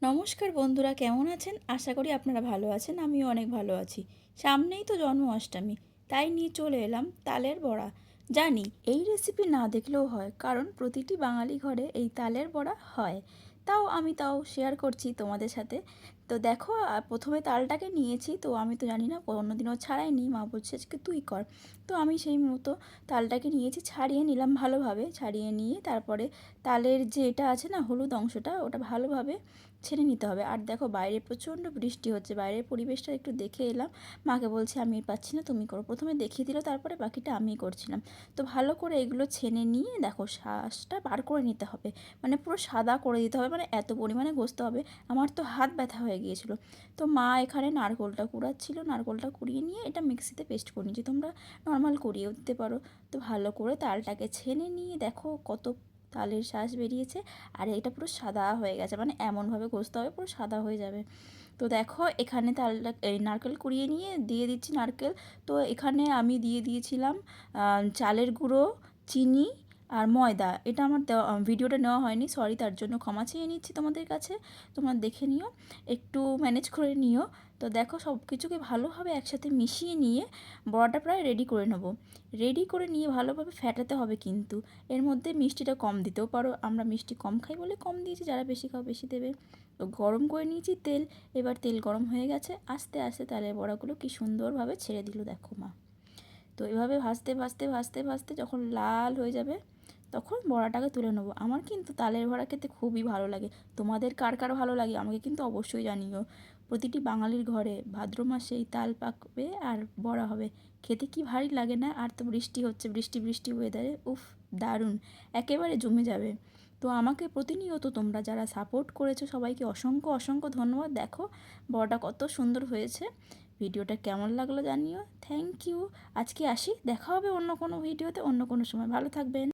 নমস্কার বন্ধুরা, কেমন আছেন? আশা করি আপনারা ভালো আছেন। আমিও অনেক ভালো আছি। সামনেই তো জন্মাষ্টমী, তাই নিয়ে চলে এলাম তালের বড়া। জানি এই রেসিপি না দেখলেও হয়, কারণ প্রতিটি বাঙালি ঘরে এই তালের বড়া হয়। তাও শেয়ার করছি তোমাদের সাথে। তো দেখো, প্রথমে তালটাকে নিয়েছি, তো আমি তো জানি না, অন্যদিনও ছাড়াইনি, মা বলছে আজকে তুই কর। তো আমি সেই মতো তালটাকে নিয়েছি, ছাড়িয়ে নিলাম ভালোভাবে। ছাড়িয়ে নিয়ে তারপরে তালের যে এটা আছে না, হলুদ অংশটা, ওটা ভালোভাবে ছেড়ে নিতে হবে। আর দেখো, বাইরে প্রচণ্ড বৃষ্টি হচ্ছে, বাইরের পরিবেশটা একটু দেখে এলাম। মাকে বলছি আমি পাচ্ছি না, তুমি করো। প্রথমে দেখিয়ে দিল, তারপরে বাকিটা আমিই করছিলাম। তো ভালো করে এগুলো ছেনে নিয়ে দেখো শাঁসটা বার করে নিতে হবে, মানে পুরো সাদা করে দিতে হবে, মানে এত পরিমাণে ঘষতে হবে। আমার তো হাত ব্যথা হয়ে গিয়েছিল। তো মা এখানে নারকোলটা কুড়াচ্ছিল, নারকোলটা কুড়িয়ে নিয়ে এটা মিক্সিতে পেস্ট করে নিয়েছি, তোমরা নর্মাল কুড়িয়েও দিতে পারো। তো ভালো করে তালটাকে ছেনে নিয়ে দেখো কত তালের শাঁস বেরিয়েছে। আর এটা পুরো সাদা হয়ে গেছে, মানে এমনভাবে ঘষতে হবে পুরো সাদা হয়ে যাবে। তো দেখো এখানে তালটা, এই নারকেল কুড়িয়ে নিয়ে দিয়ে দিচ্ছি নারকেল। তো এখানে আমি দিয়ে দিয়েছিলাম চালের গুঁড়ো, চিনি আর ময়দা। এটা আমার ভিডিওটা নেওয়া হয়নি, সরি, তার জন্য ক্ষমা চেয়ে নিচ্ছি তোমাদের কাছে। তোমরা দেখে নিও, একটু ম্যানেজ করে নিও। তো দেখো সব কিছুকে ভালোভাবে একসাথে মিশিয়ে নিয়ে বড়াটা প্রায় রেডি করে নেবো। রেডি করে নিয়ে ভালোভাবে ফেটাতে হবে, কিন্তু এর মধ্যে মিষ্টিটা কম দিতেও পারো, আমরা মিষ্টি কম খাই বলে কম দিয়েছি, যারা বেশি খাও বেশি দেবে। তো গরম করে নিয়েছি তেল, এবার তেল গরম হয়ে গেছে, আস্তে আস্তে তালের বড়াগুলো কি সুন্দরভাবে ছেড়ে দিল দেখো মা। তো এভাবে ভাজতে ভাজতে ভাজতে ভাজতে যখন লাল হয়ে যাবে, তখন বড়াটাকে তুলে নেবো। আমার কিন্তু তালের বড়া খেতে খুবই ভালো লাগে। তোমাদের কার কার ভালো লাগে আমাকে কিন্তু অবশ্যই জানিও। প্রতিটি বাঙালির ঘরে ভাদ্র মাসেই তাল পাকবে আর বড়া হবে, খেতে কি ভারী লাগে না? আর তো বৃষ্টি হচ্ছে, বৃষ্টি বৃষ্টি ওয়েদারে উফ, দারুণ, একেবারে জমে যাবে। তো আমাকে প্রতিনিয়ত তোমরা যারা সাপোর্ট করেছো, সবাইকে অসংখ্য অসংখ্য ধন্যবাদ। দেখো বড়াটা কত সুন্দর হয়েছে। ভিডিওটা কেমন লাগলো জানিও। Thank you. আজকে আসি, দেখা হবে অন্য কোনো ভিডিওতে অন্য কোনো সময়। ভালো থাকবেন।